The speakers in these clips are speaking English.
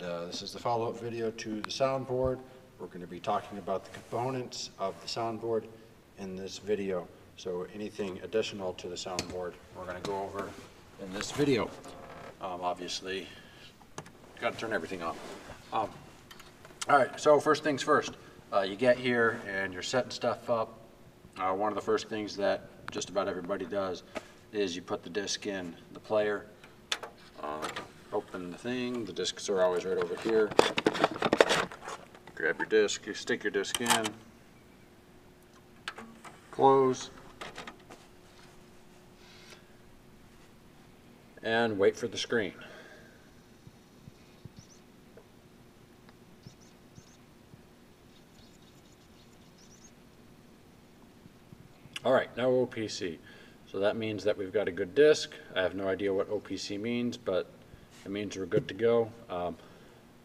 and this is the follow-up video to the soundboard. We're going to be talking about the components of the soundboard in this video. So anything additional to the soundboard, we're going to go over in this video. Obviously, got to turn everything on. All right, so first things first. You get here and you're setting stuff up. One of the first things that just about everybody does is you put the disc in the player. Open the thing. The discs are always right over here. Grab your disc, you stick your disc in, close, and wait for the screen. All right, now OPC. So that means that we've got a good disc. I have no idea what OPC means, but it means we're good to go.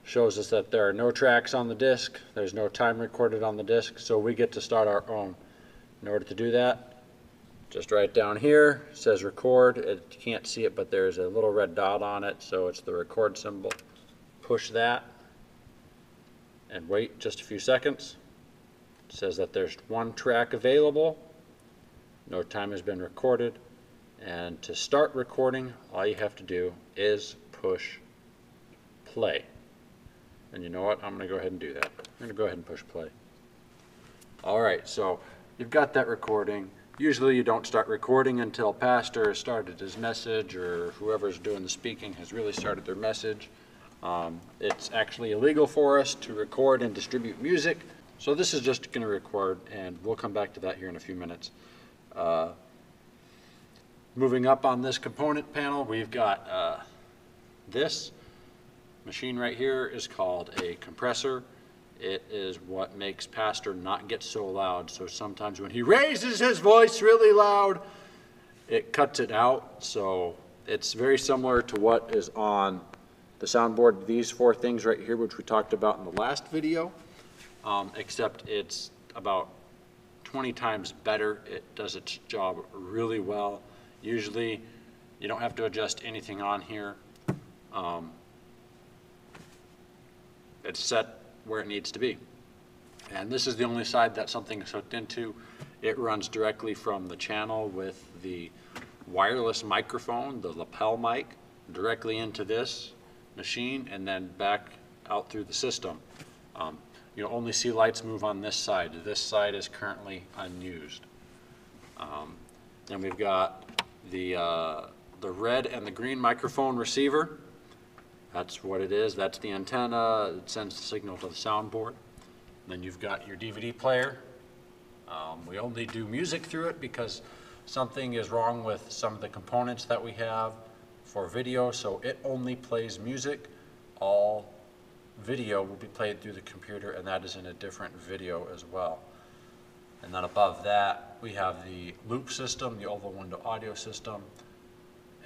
Shows us that there are no tracks on the disc. There's no time recorded on the disc, so we get to start our own. In order to do that, just right down here, it says record. You can't see it, but there's a little red dot on it, so it's the record symbol. Push that and wait just a few seconds. It says that there's one track available. No time has been recorded. And to start recording, all you have to do is push play. And you know what? I'm going to go ahead and do that. I'm going to go ahead and push play. All right, so you've got that recording. Usually you don't start recording until Pastor has started his message, or whoever's doing the speaking has really started their message. It's actually illegal for us to record and distribute music, so this is just going to record, and we'll come back to that here in a few minutes. Moving up on this component panel, we've got this machine right here is called a compressor. It is what makes Pastor not get so loud. So sometimes when he raises his voice really loud, it cuts it out. So it's very similar to what is on the soundboard, these four things right here, which we talked about in the last video, except it's about 20 times better. It does its job really well. Usually you don't have to adjust anything on here. It's set where it needs to be. And this is the only side that something is hooked into. It runs directly from the channel with the wireless microphone, the lapel mic, directly into this machine and then back out through the system. You'll only see lights move on this side. This side is currently unused. Then we've got the red and the green microphone receiver. That's what it is. That's the antenna. It sends the signal to the soundboard. Then you've got your DVD player. We only do music through it because something is wrong with some of the components that we have for video, so it only plays music. All video will be played through the computer, and that is in a different video as well. And then above that, we have the loop system, the oval window audio system,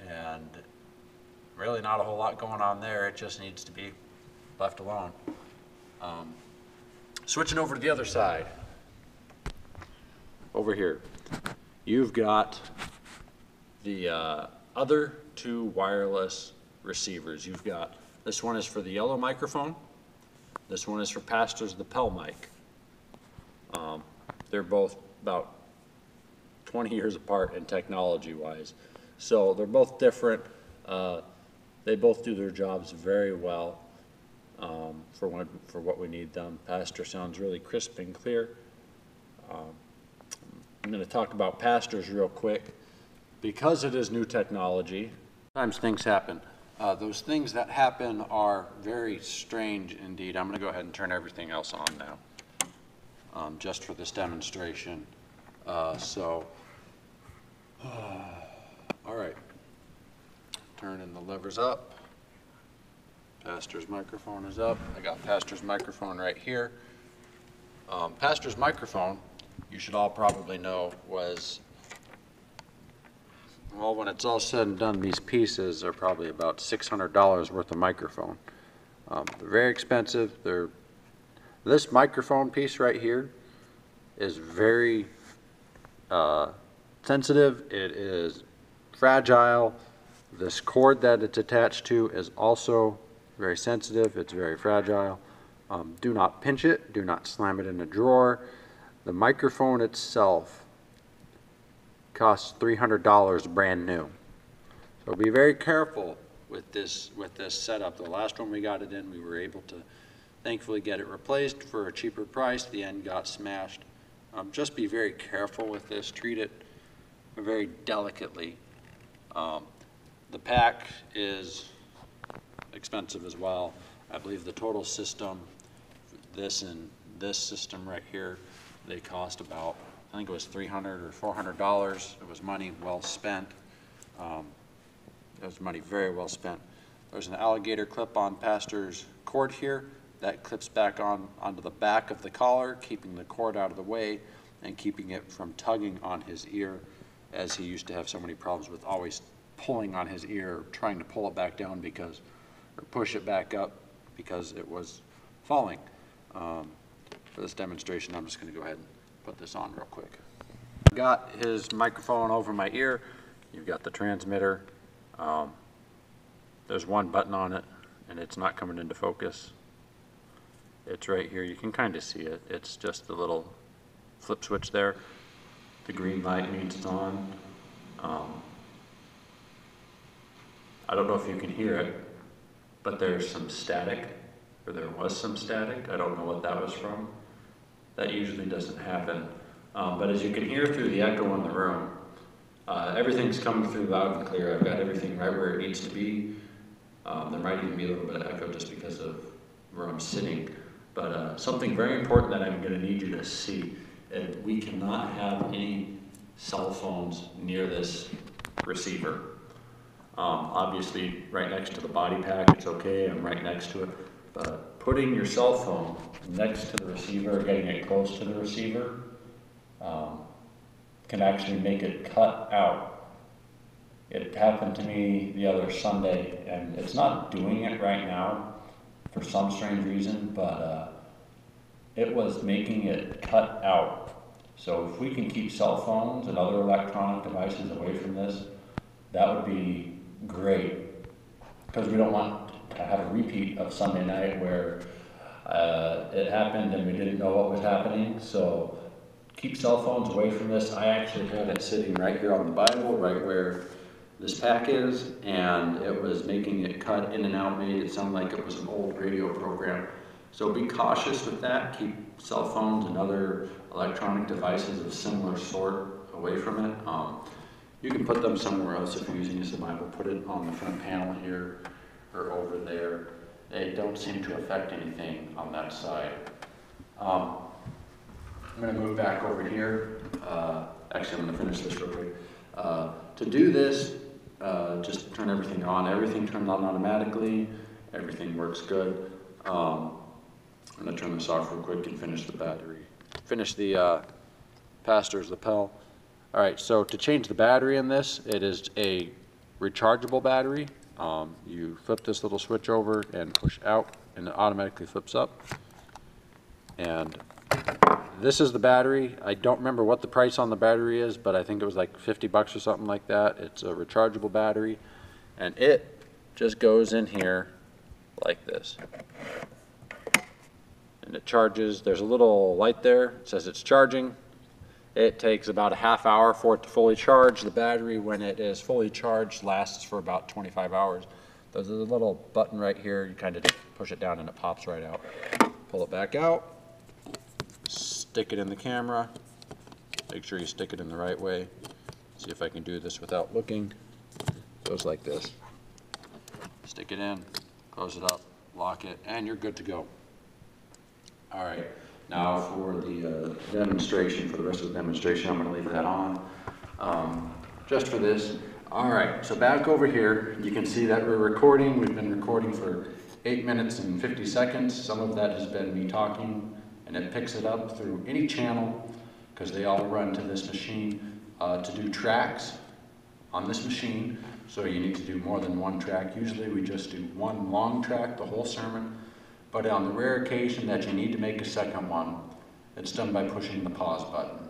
and really not a whole lot going on there. It just needs to be left alone. Switching over to the other side, over here, you've got the other two wireless receivers. You've got, this one is for the yellow microphone. This one is for Pastor's lapel mic. They're both about 20 years apart in technology-wise. So they're both different. They both do their jobs very well for what we need them. Pastor sounds really crisp and clear. I'm going to talk about Pastor's real quick. Because it is new technology, sometimes things happen. Those things that happen are very strange indeed. I'm going to go ahead and turn everything else on now, just for this demonstration. All right. Turning the levers up. Pastor's microphone is up. I got Pastor's microphone right here. Pastor's microphone, you should all probably know, was, well, when it's all said and done, these pieces are probably about $600 worth of microphone. They're very expensive. This microphone piece right here is very sensitive. It is fragile. This cord that it's attached to is also very sensitive, it's very fragile. Do not pinch it, do not slam it in a drawer. The microphone itself costs $300 brand new. So be very careful with this setup. The last one we got it in, we were able to thankfully get it replaced for a cheaper price. The end got smashed. Just be very careful with this. Treat it very delicately. The pack is expensive as well. I believe the total system, this and this system right here, they cost about, I think it was $300 or $400. It was money well spent. It was money very well spent. There's an alligator clip-on pastor's cord here that clips back onto the back of the collar, keeping the cord out of the way and keeping it from tugging on his ear, as he used to have so many problems with always pulling on his ear, trying to pull it back down because, or push it back up because it was falling. For this demonstration, I'm just going to go ahead and put this on real quick. I've got his microphone over my ear. You've got the transmitter. There's one button on it, and it's not coming into focus. It's right here. You can kind of see it. It's just the little flip switch there. The green light means it's on. I don't know if you can hear it, but there's some static, or there was some static. I don't know what that was from. That usually doesn't happen. But as you can hear through the echo in the room, everything's coming through loud and clear. I've got everything right where it needs to be. There might even be a little bit of echo just because of where I'm sitting. But something very important that I'm going to need you to see, we cannot have any cell phones near this receiver. Obviously, right next to the body pack, it's okay. I'm right next to it. But putting your cell phone next to the receiver, getting it close to the receiver, can actually make it cut out. It happened to me the other Sunday, and it's not doing it right now for some strange reason, but it was making it cut out. So if we can keep cell phones and other electronic devices away from this, that would be great, because we don't want to have a repeat of Sunday night where it happened and we didn't know what was happening. So keep cell phones away from this. I actually had it sitting right here on the Bible, right where this pack is, and it was making it cut in and out, made it sound like it was an old radio program. So be cautious with that. Keep cell phones and other electronic devices of similar sort away from it. You can put them somewhere else if you're using this Bible. Put it on the front panel here or over there. They don't seem to affect anything on that side. I'm going to move back over here. Actually, I'm going to finish this real quick. To do this, just turn everything on. Everything turns on automatically. Everything works good. I'm going to turn this off real quick and finish the battery. Finish the pastor's lapel. All right, so to change the battery in this, it is a rechargeable battery. You flip this little switch over and push out, and it automatically flips up. And this is the battery. I don't remember what the price on the battery is, but I think it was like 50 bucks or something like that. It's a rechargeable battery, and it just goes in here like this. And it charges. There's a little light there. It says it's charging. It takes about a half hour for it to fully charge. The battery, when it is fully charged, lasts for about 25 hours. There's a little button right here. You kind of just push it down and it pops right out. Pull it back out. Stick it in the camera. Make sure you stick it in the right way. See if I can do this without looking. It goes like this. Stick it in, close it up, lock it, and you're good to go. All right. Now for the demonstration, for the rest of the demonstration, I'm going to leave that on just for this. All right, so back over here, you can see that we're recording. We've been recording for 8 minutes and 50 seconds. Some of that has been me talking, and it picks it up through any channel because they all run to this machine to do tracks on this machine. So you need to do more than one track. Usually we just do one long track, the whole sermon. But on the rare occasion that you need to make a second one, it's done by pushing the pause button.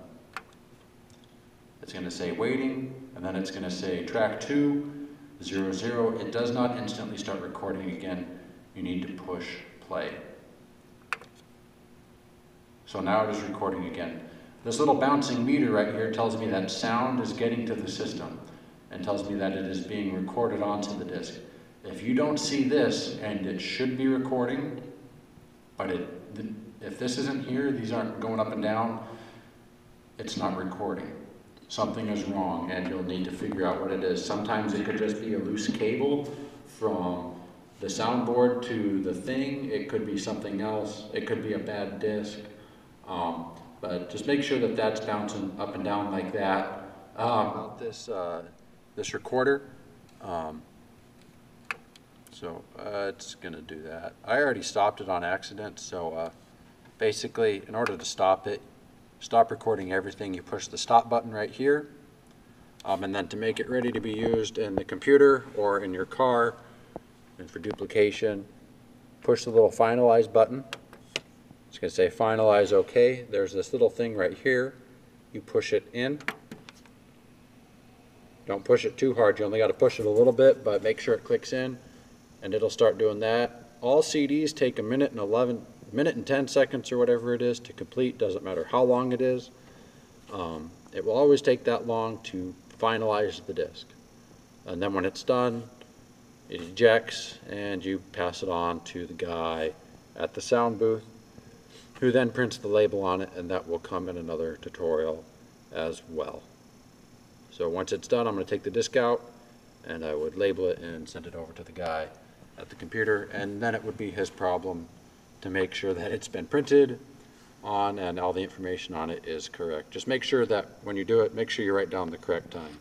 It's going to say waiting, and then it's going to say track 2, 0, 0. It does not instantly start recording again. you need to push play. So now it is recording again. This little bouncing meter right here tells me that sound is getting to the system and tells me that it is being recorded onto the disc. If you don't see this, and it should be recording, but if this isn't here, these aren't going up and down, it's not recording. Something is wrong, and you'll need to figure out what it is. Sometimes it could just be a loose cable from the soundboard to the thing. It could be something else. It could be a bad disc. But just make sure that that's bouncing up and down like that. About this recorder, it's gonna do that. I already stopped it on accident, so basically, in order to stop it, stop recording everything, you push the stop button right here, and then to make it ready to be used in the computer or in your car, and for duplication, push the little finalize button. It's going to say finalize OK. There's this little thing right here. You push it in. Don't push it too hard. You only got to push it a little bit, but make sure it clicks in, and it'll start doing that. All CDs take a minute and 10 seconds or whatever it is to complete. Doesn't matter how long it is. It will always take that long to finalize the disc. And then when it's done, it ejects, and you pass it on to the guy at the sound booth, who then prints the label on it, and that will come in another tutorial as well. So once it's done, I'm going to take the disc out, and I would label it and send it over to the guy at the computer, and then it would be his problem to make sure that it's been printed on and all the information on it is correct. Just make sure that when you do it, make sure you write down the correct time,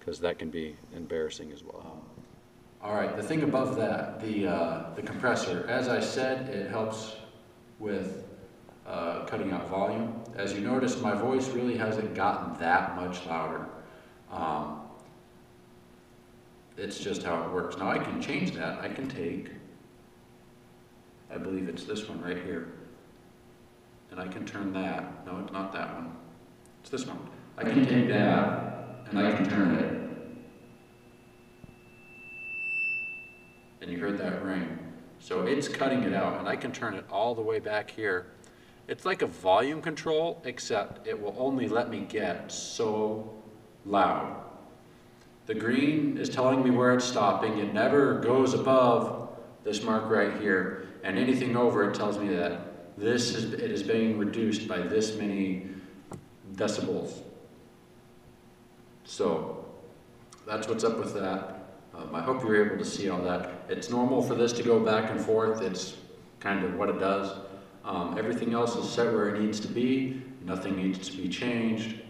because that can be embarrassing as well. All right, the thing above that, the compressor, as I said, it helps with cutting out volume. As you notice, my voice really hasn't gotten that much louder. It's just how it works. Now I can change that. I can take, I believe it's this one right here, and I can turn that. No, it's not that one. It's this one. I can take that, and I can turn it. And you heard that ring. So it's cutting it out, and I can turn it all the way back here. It's like a volume control, except it will only let me get so loud. The green is telling me where it's stopping. It never goes above this mark right here, and anything over it tells me that it is being reduced by this many decibels. So that's what's up with that. I hope you were able to see all that. It's normal for this to go back and forth. It's kind of what it does. Everything else is set where it needs to be. Nothing needs to be changed.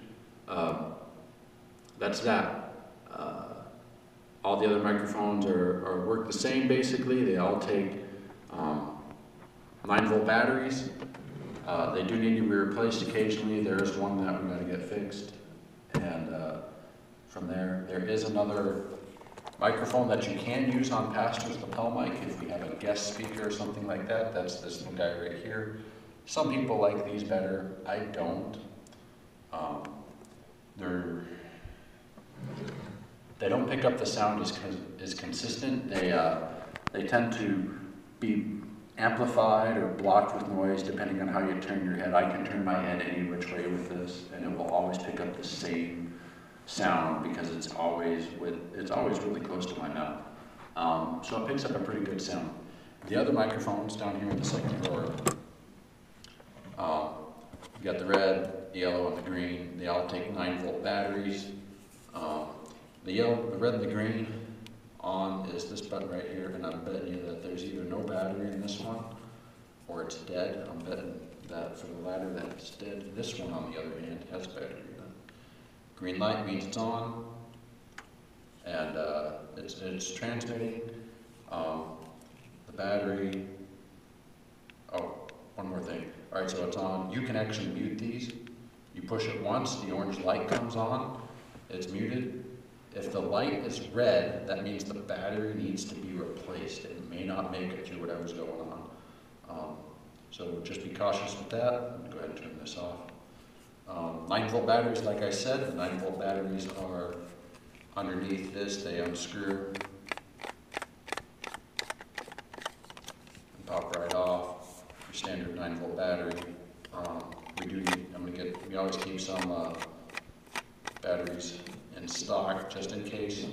That's that. All the other microphones work the same basically. They all take 9-volt batteries. They do need to be replaced occasionally. There is one that we got to get fixed. And from there is another microphone that you can use on Pastor's lapel mic if we have a guest speaker or something like that. That's this little guy right here. Some people like these better. I don't. They don't pick up the sound as consistent. They tend to be amplified or blocked with noise depending on how you turn your head. I can turn my head any which way with this, and it will always pick up the same sound because it's always really close to my mouth. So it picks up a pretty good sound. The other microphones down here in the second drawer, you got the red, the yellow, and the green. They all take 9-volt batteries. The red and the green on is this button right here, and I'm betting you that there's either no battery in this one or it's dead. I'm betting that for the latter that it's dead. This one, on the other hand, has battery in it. Green light means it's on, and it's transmitting. The battery, oh, one more thing. All right, so it's on. You can actually mute these. You push it once, the orange light comes on, it's muted. If the light is red, that means the battery needs to be replaced. It may not make it through whatever's going on. So just be cautious with that. Go ahead and turn this off. 9-volt batteries, like I said, the 9-volt batteries are underneath this. They unscrew. standard 9-volt battery. We do need, we always keep some batteries in stock just in case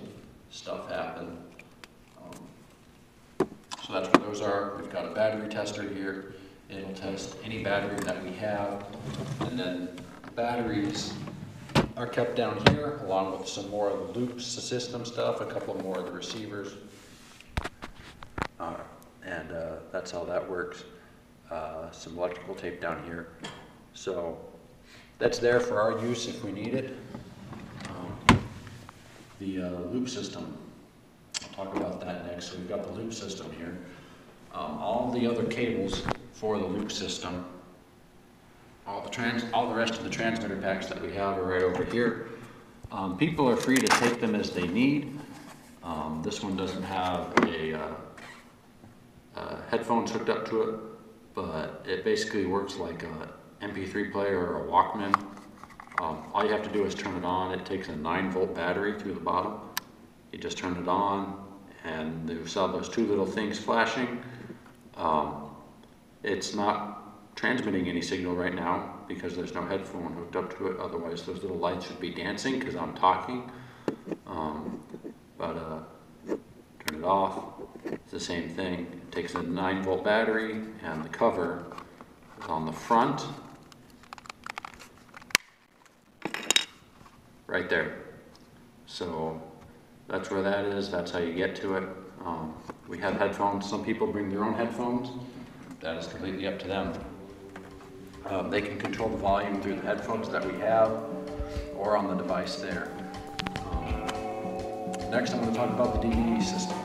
stuff happens. So that's what those are. We've got a battery tester here. It'll test any battery that we have, and then batteries are kept down here along with some more of the loops, the system stuff, a couple more of the receivers, and that's how that works. Some electrical tape down here. So that's there for our use if we need it. The loop system, I'll talk about that next. So we've got the loop system here. All the other cables for the loop system, all the rest of the transmitter packs that we have are right over here. People are free to take them as they need. This one doesn't have a headphones hooked up to it, but it basically works like a MP3 player or a Walkman. All you have to do is turn it on. It takes a 9-volt battery through the bottom. You just turn it on, and you saw those two little things flashing. It's not transmitting any signal right now because there's no headphone hooked up to it. Otherwise, those little lights would be dancing because I'm talking. Turn it off. It's the same thing. It takes a 9-volt battery, and the cover is on the front, right there. So that's where that is. That's how you get to it. We have headphones. Some people bring their own headphones. That is completely up to them. They can control the volume through the headphones that we have or on the device there. Next, I'm going to talk about the DVD system.